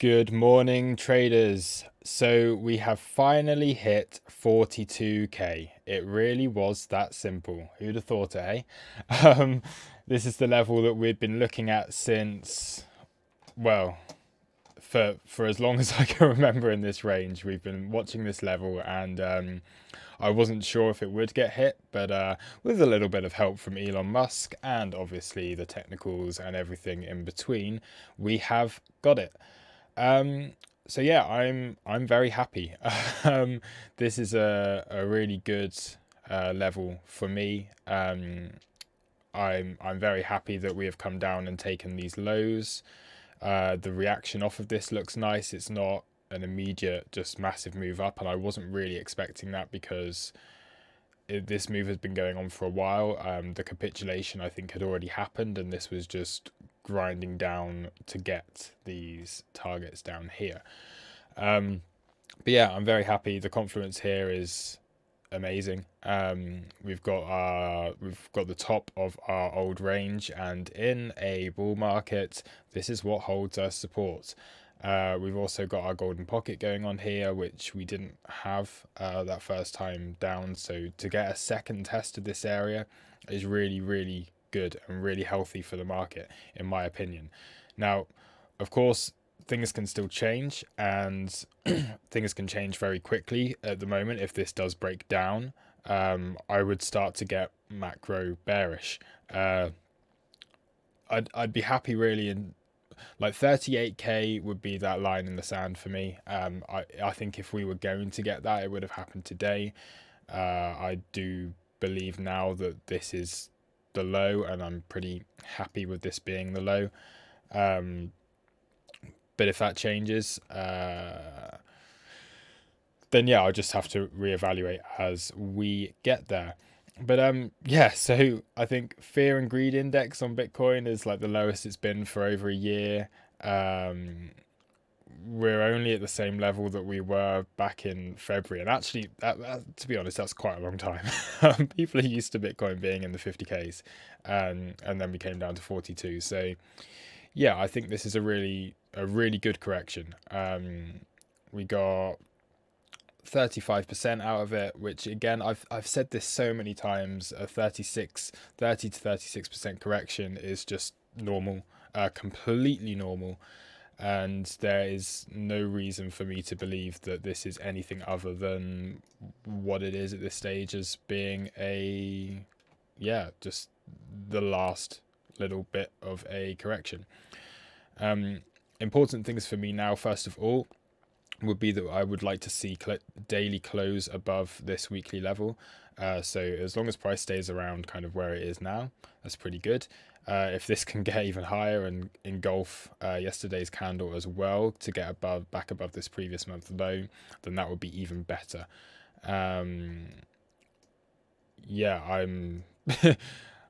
Good morning, traders. So we have finally hit 42k. It really was that simple. Who'd have thought it, eh? This is the level that we've been looking at since, well, for as long as I can remember in this range. We've been watching this level, and I wasn't sure if it would get hit, but with a little bit of help from Elon Musk and obviously the technicals and everything in between, we have got it. Um, so yeah, I'm very happy. This is a really good level for me. I'm very happy that we have come down and taken these lows. The reaction off of this looks nice. It's not an immediate just massive move up, and I wasn't really expecting that because this move has been going on for a while. The capitulation I think had already happened, and this was just grinding down to get these targets down here. But yeah, I'm very happy. The confluence here is amazing. We've got the top of our old range, and in a bull market, this is what holds us support. We've also got our golden pocket going on here, which we didn't have that first time down. So to get a second test of this area is really, really good and really healthy for the market, in my opinion. Now, of course, things can still change, and things can change very quickly at the moment. If this does break down, I would start to get macro bearish. I'd be happy really in like 38k would be that line in the sand for me. I think if we were going to get that, it would have happened today. I do believe now that this is the low, and I'm pretty happy with this being the low. But if that changes, then yeah, I'll just have to reevaluate as we get there. But yeah, so I think fear and greed index on Bitcoin is like the lowest it's been for over a year. We're only at the same level that we were back in February, and actually, to be honest, that's quite a long time. People are used to Bitcoin being in the 50Ks, and then we came down to 42. So yeah, I think this is a really good correction. We got 35% out of it, which again, I've said this so many times. A 30 to 36% correction is just normal, completely normal, and there is no reason for me to believe that this is anything other than what it is at this stage, as being just the last little bit of a correction. Important things for me now, first of all, would be that I would like to see daily close above this weekly level. So as long as price stays around kind of where it is now, that's pretty good. If this can get even higher and engulf yesterday's candle as well to get back above this previous month low, then that would be even better. Yeah,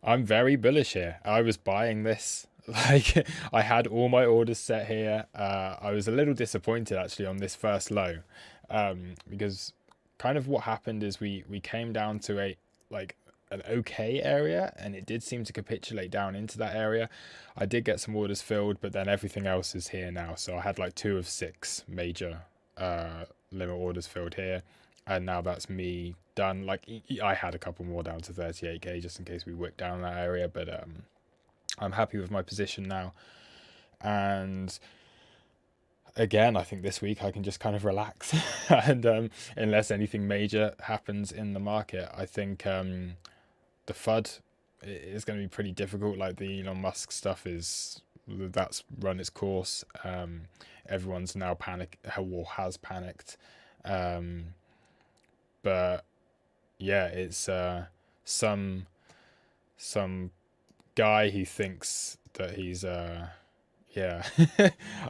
I'm very bullish here. I was buying this. Like, I had all my orders set here. I was a little disappointed actually on this first low, because kind of what happened is we came down to an okay area, and it did seem to capitulate down into that area. I did get some orders filled, but then everything else is here now. So I had like 2 of 6 major limit orders filled here, and now that's me done. Like, I had a couple more down to 38k just in case we wick down that area, but I'm happy with my position now. And again, I think this week I can just kind of relax, and unless anything major happens in the market, I think the FUD is going to be pretty difficult. Like, the Elon Musk stuff that's run its course. Everyone's now has panicked. But yeah, it's some guy who thinks that he's yeah.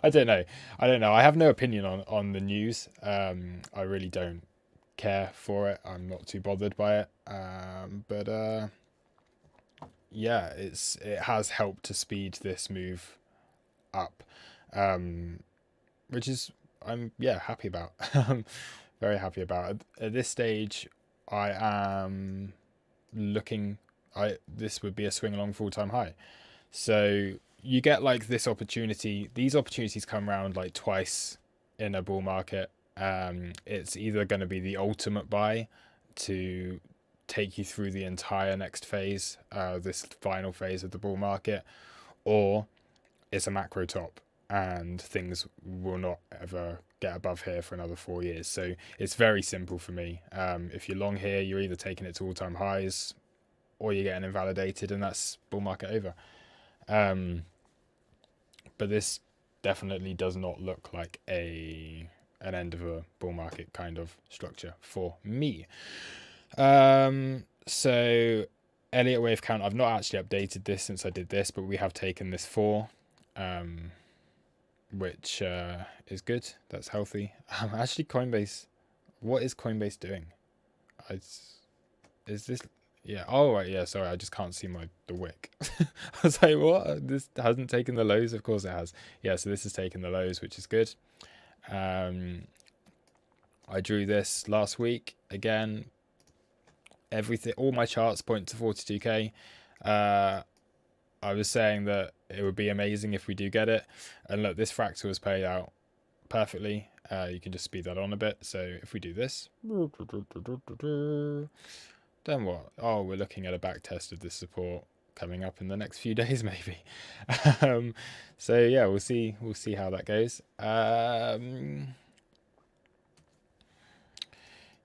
I don't know. I have no opinion on the news. I really don't care for it. I'm not too bothered by it. But yeah, it has helped to speed this move up, which is I'm happy about. Very happy about it. At this stage, I am looking. This would be a swing along full time high. So you get like this opportunity. These opportunities come around like twice in a bull market. It's either going to be the ultimate buy to take you through the entire next phase, this final phase of the bull market, or it's a macro top and things will not ever get above here for another 4 years. So it's very simple for me. If you're long here, you're either taking it to all-time highs or you're getting invalidated, and that's bull market over. But this definitely does not look like an end of a bull market kind of structure for me. So Elliott wave count, I've not actually updated this since I did this, but we have taken this 4, which is good. That's healthy. Actually, Coinbase, what is Coinbase doing? Is this? Yeah. Oh, right. Yeah. Sorry, I just can't see the wick. I was like, what? This hasn't taken the lows. Of course it has. Yeah. So this has taken the lows, which is good. I drew this last week again. Everything, all my charts point to 42k. I was saying that it would be amazing if we do get it, and look, this fractal was paid out perfectly. You can just speed that on a bit. So if we do this, then what? Oh, we're looking at a back test of this support coming up in the next few days, maybe. So yeah, we'll see how that goes.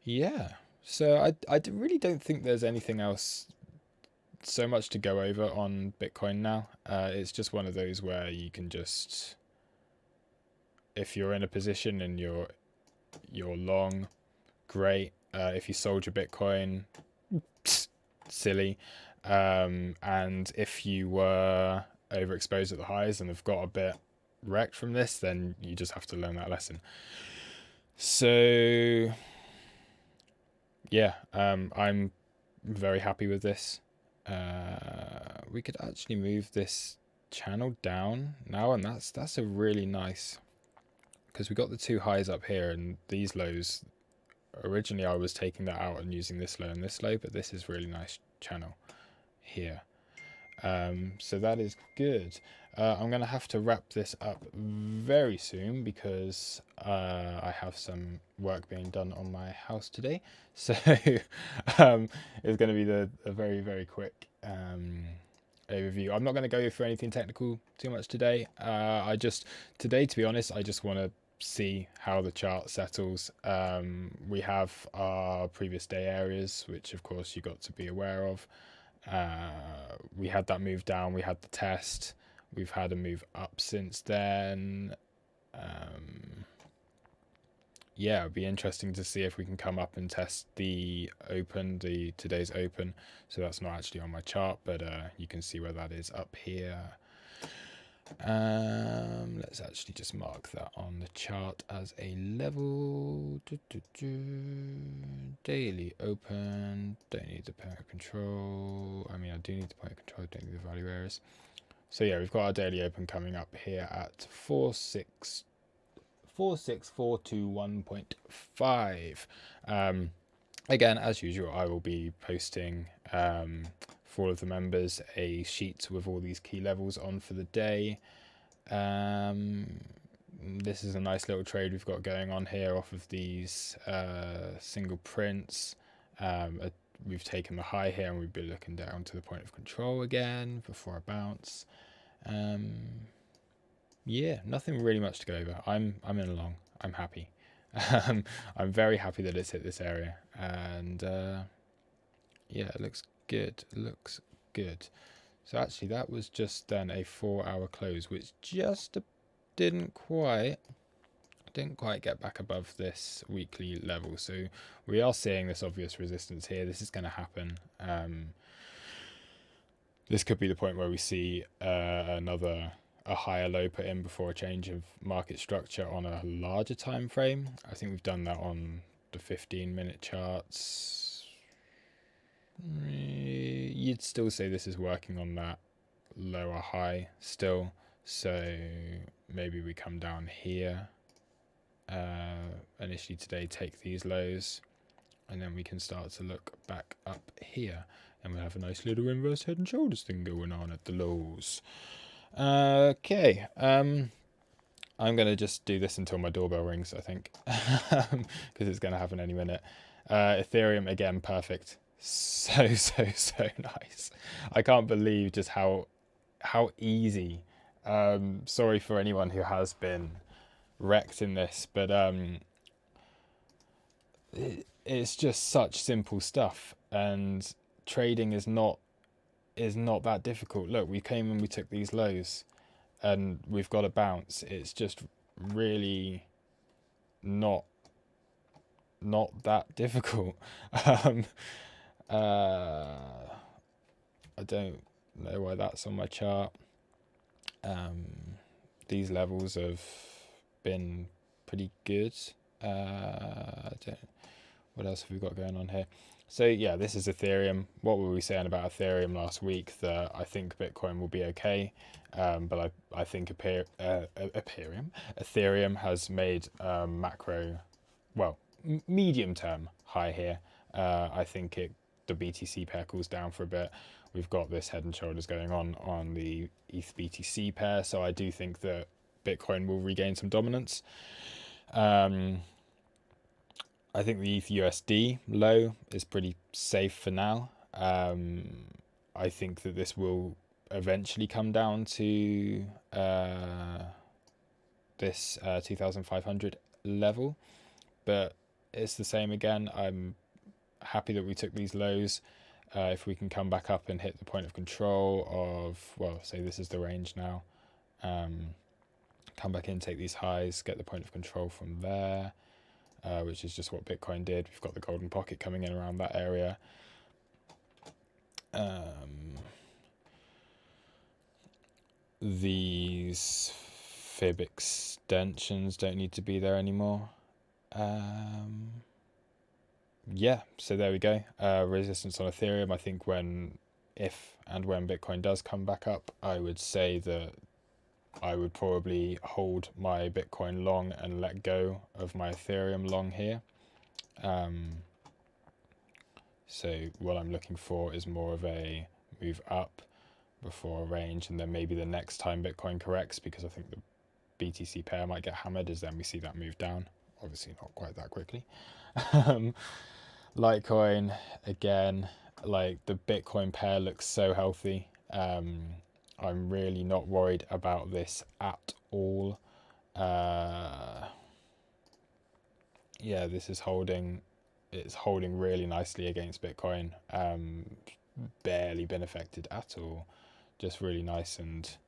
Yeah. So I really don't think there's anything else so much to go over on Bitcoin now. It's just one of those where you can just, if you're in a position and you're long, great. If you sold your Bitcoin, silly. And if you were overexposed at the highs and have got a bit wrecked from this, then you just have to learn that lesson. So yeah, I'm very happy with this. We could actually move this channel down now, and that's a really nice, because we got the 2 highs up here and these lows. Originally I was taking that out and using this low and this low, but this is really nice channel here. So that is good. I'm gonna have to wrap this up very soon because I have some work being done on my house today. So it's going to be a very, very quick overview. I'm not going to go through anything technical too much today. Today, to be honest, I just want to see how the chart settles. We have our previous day areas, which of course you got to be aware of. We had that move down, we had the test, we've had a move up since then. Yeah, it'd be interesting to see if we can come up and test the open, today's open. So that's not actually on my chart, but you can see where that is up here. Let's actually just mark that on the chart as a level. Daily open, don't need the point of control. I mean, I do need the point of control, don't need the value areas. So yeah, we've got our daily open coming up here at 46421.5. Again, as usual, I will be posting for all of the members a sheet with all these key levels on for the day. This is a nice little trade we've got going on here off of these single prints. We've taken the high here and we've been looking down to the point of control again before a bounce. Yeah, nothing really much to go over. I'm in a long. I'm happy. I'm very happy that it's hit this area, and yeah, it looks good. It looks good. So actually, that was just then a 4-hour close, which just didn't quite get back above this weekly level. So we are seeing this obvious resistance here. This is going to happen. This could be the point where we see a higher low put in before a change of market structure on a larger time frame. I think we've done that on the 15-minute charts. You'd still say this is working on that lower high still, so maybe we come down here initially today, take these lows, and then we can start to look back up here, and we'll have a nice little inverse head and shoulders thing going on at the lows. Okay. I'm gonna just do this until my doorbell rings, I think, because it's gonna happen any minute. Ethereum again, perfect. So nice. I can't believe just how easy. Sorry for anyone who has been wrecked in this, but it's just such simple stuff, and trading is not that difficult. Look, we came and we took these lows, and we've got a bounce. It's just really not that difficult. um, uh, I don't know why that's on my chart. These levels have been pretty good. What else have we got going on here? So yeah, this is Ethereum. What were we saying about Ethereum last week? That I think Bitcoin will be okay, but I think Ethereum has made medium term high here. I think the BTC pair cools down for a bit. We've got this head and shoulders going on the ETH BTC pair, so I do think that Bitcoin will regain some dominance. I think the ETH USD low is pretty safe for now. I think that this will eventually come down to this 2,500 level, but it's the same again. I'm happy that we took these lows. If we can come back up and hit the point of control of, well, say this is the range now, come back in, take these highs, get the point of control from there, which is just what Bitcoin did. We've got the golden pocket coming in around that area. These fib extensions don't need to be there anymore. Yeah, so there we go. Resistance on Ethereum. I think if and when Bitcoin does come back up, I would say that I would probably hold my Bitcoin long and let go of my Ethereum long here. So what I'm looking for is more of a move up before a range, and then maybe the next time Bitcoin corrects, because I think the BTC pair might get hammered, is then we see that move down. Obviously not quite that quickly. Litecoin, again, like the Bitcoin pair looks so healthy. I'm really not worried about this at all. Yeah, this is holding. It's holding really nicely against Bitcoin. Barely been affected at all. Just really nice and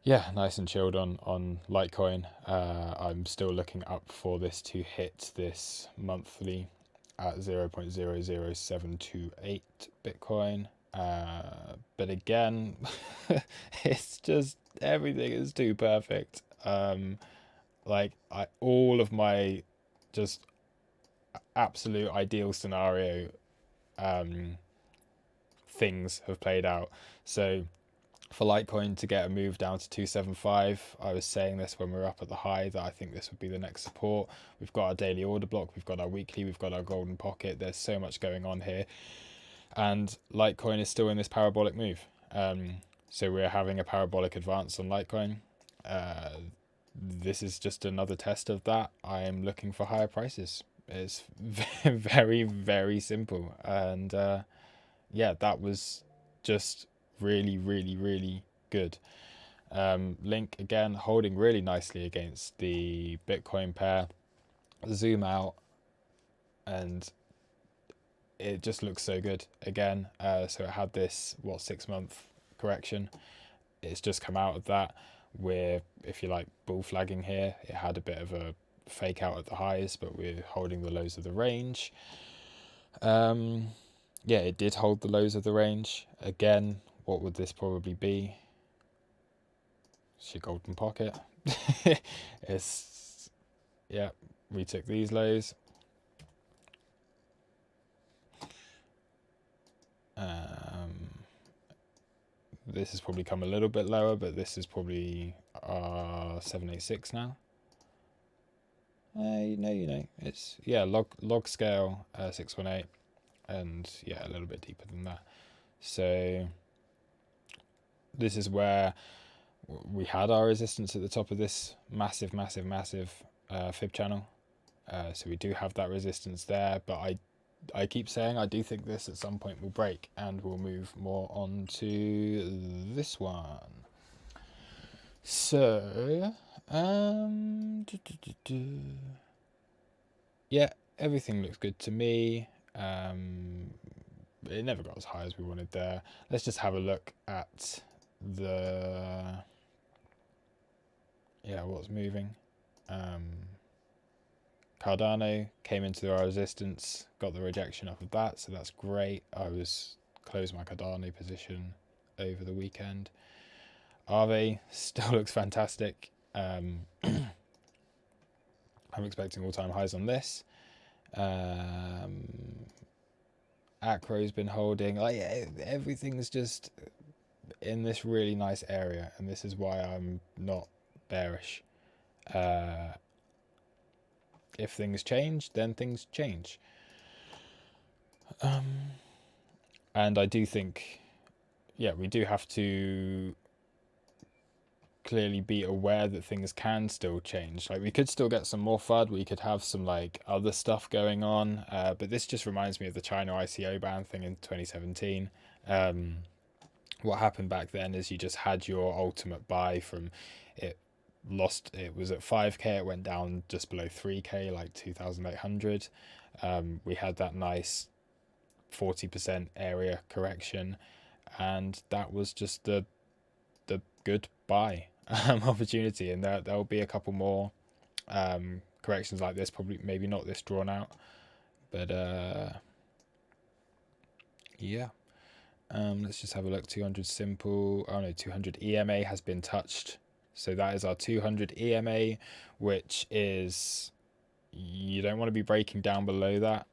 nice and chilled on Litecoin. I'm still looking up for this to hit this monthly at 0.00728 Bitcoin. But again, it's just everything is too perfect. All of my just absolute ideal scenario things have played out. So for Litecoin to get a move down to 275, I was saying this when we were up at the high, that I think this would be the next support. We've got our daily order block, we've got our weekly, we've got our golden pocket. There's so much going on here, and Litecoin is still in this parabolic move. So we're having a parabolic advance on Litecoin. This is just another test of that. I am looking for higher prices. It's very, very simple. And that was just really, really, really good. Link again holding really nicely against the Bitcoin pair. Zoom out, and it just looks so good again. So it had this 6-month correction. It's just come out of that. We're, if you like, bull flagging here. It had a bit of a fake out at the highs, but we're holding the lows of the range. It did hold the lows of the range. Again, what would this probably be? It's your golden pocket. We took these lows. This has probably come a little bit lower, but this is probably 786 now. It's log scale 618, and a little bit deeper than that. So This is where we had our resistance at the top of this massive fib channel. So we do have that resistance there, but I keep saying I do think this at some point will break, and we'll move more on to this one. So, yeah, everything looks good to me. It never got as high as we wanted there. Let's just have a look at the what's moving. Cardano came into our resistance, got the rejection off of that, so that's great. I was closed my Cardano position over the weekend. Aave still looks fantastic. I'm expecting all-time highs on this. Acro's been holding. Like, everything's just in this really nice area, and this is why I'm not bearish. If things change, then things change. And I do think, we do have to clearly be aware that things can still change. Like, we could still get some more FUD, we could have some like other stuff going on, but this just reminds me of the China ICO ban thing in 2017. What happened back then is you just had your ultimate buy from it. It was at 5k, it went down just below 3k, like 2,800. We had that nice 40% area correction, and that was just the good buy opportunity. And there'll be a couple more corrections like this, probably maybe not this drawn out, but let's just have a look. 200 simple, 200 EMA has been touched. So that is our 200 EMA, which is, you don't want to be breaking down below that.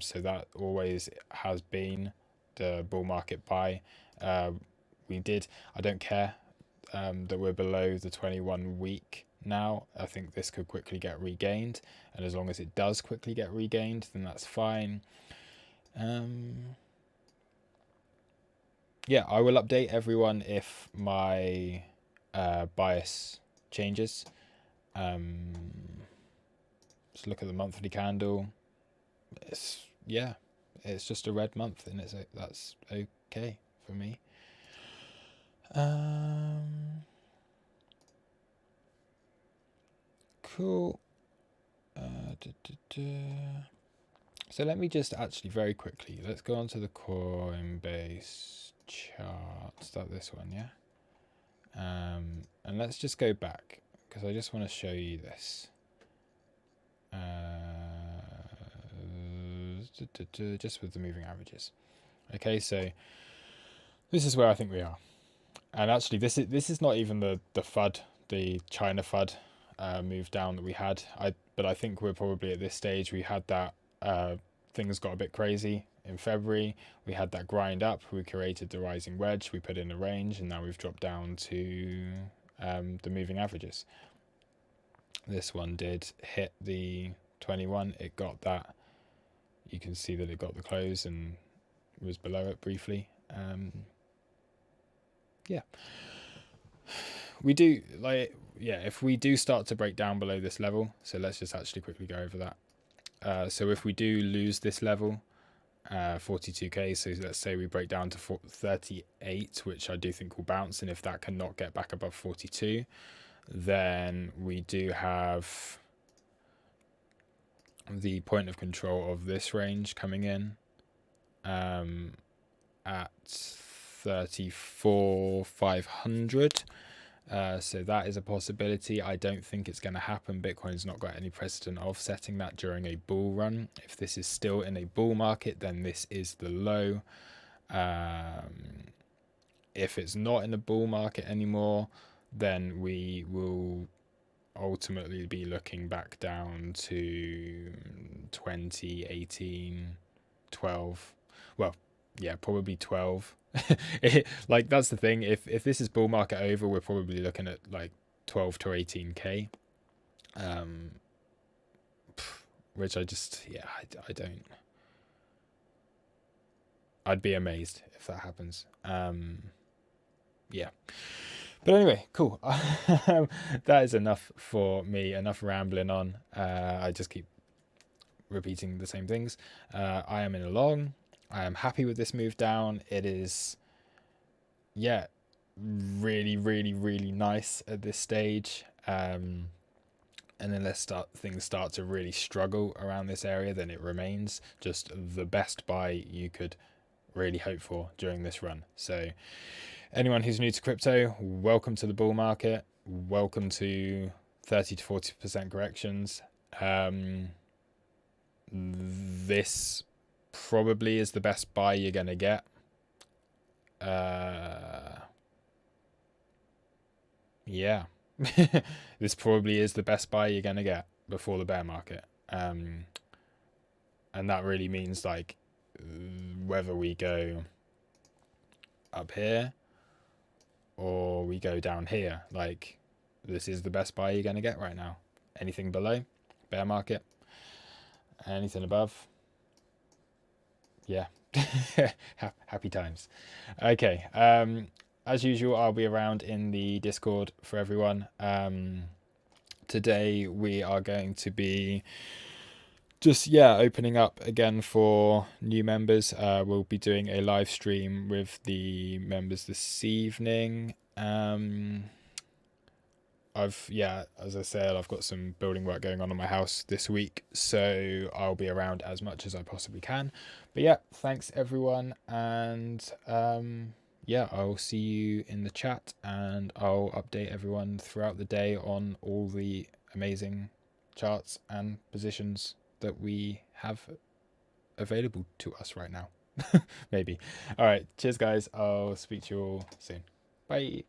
So that always has been the bull market buy. I don't care that we're below the 21 week now. I think this could quickly get regained, and as long as it does quickly get regained, then that's fine. I will update everyone if my bias changes. Let's look at the monthly candle. It's just a red month, and that's okay for me. Cool. So let me just actually very quickly, let's go on to the Coinbase chart. Start this one, yeah? And let's just go back, because I just want to show you this. Just with the moving averages. Okay, so this is where I think we are. And actually, this is not even the FUD, the China FUD move down that we had. But I think we're probably at this stage. We had that things got a bit crazy in February. We had that grind up. We created the rising wedge. We put in a range, and now we've dropped down to the moving averages. This one did hit the 21. It got that. You can see that it got the close and was below it briefly. We do if we do start to break down below this level, so let's just actually quickly go over that. So if we do lose this level, 42k, so let's say we break down to 38, which I do think will bounce, and if that cannot get back above 42, then we do have the point of control of this range coming in at 34,500. So that is a possibility. I don't think it's going to happen. Bitcoin's not got any precedent of setting that during a bull run. If this is still in a bull market, then this is the low. If it's not in a bull market anymore, then we will ultimately be looking back down to 2018, 12. Well, yeah, probably 12. Like, that's the thing. If this is bull market over, we're probably looking at like 12 to 18k. Which I don't. I'd be amazed if that happens. yeah. But anyway, cool. That is enough for me. Enough rambling on. I just keep repeating the same things. I am in a long. I am happy with this move down. It is, yeah, really, really, really nice at this stage. And unless things start to really struggle around this area, then it remains just the best buy you could really hope for during this run. So anyone who's new to crypto, welcome to the bull market. Welcome to 30 to 40% corrections. This probably is the best buy you're going to get. Yeah. This probably is the best buy you're going to get before the bear market. And that really means like whether we go up here or we go down here, like this is the best buy you're going to get right now. Anything below, bear market. Anything above, yeah. Happy times. Okay. As usual, I'll be around in the Discord for everyone. Today we are going to be just opening up again for new members. We'll be doing a live stream with the members this evening. As I said, I've got some building work going on my house this week, so I'll be around as much as I possibly can. But yeah, thanks everyone, and I'll see you in the chat, and I'll update everyone throughout the day on all the amazing charts and positions that we have available to us right now. Maybe. All right, cheers guys. I'll speak to you all soon. Bye.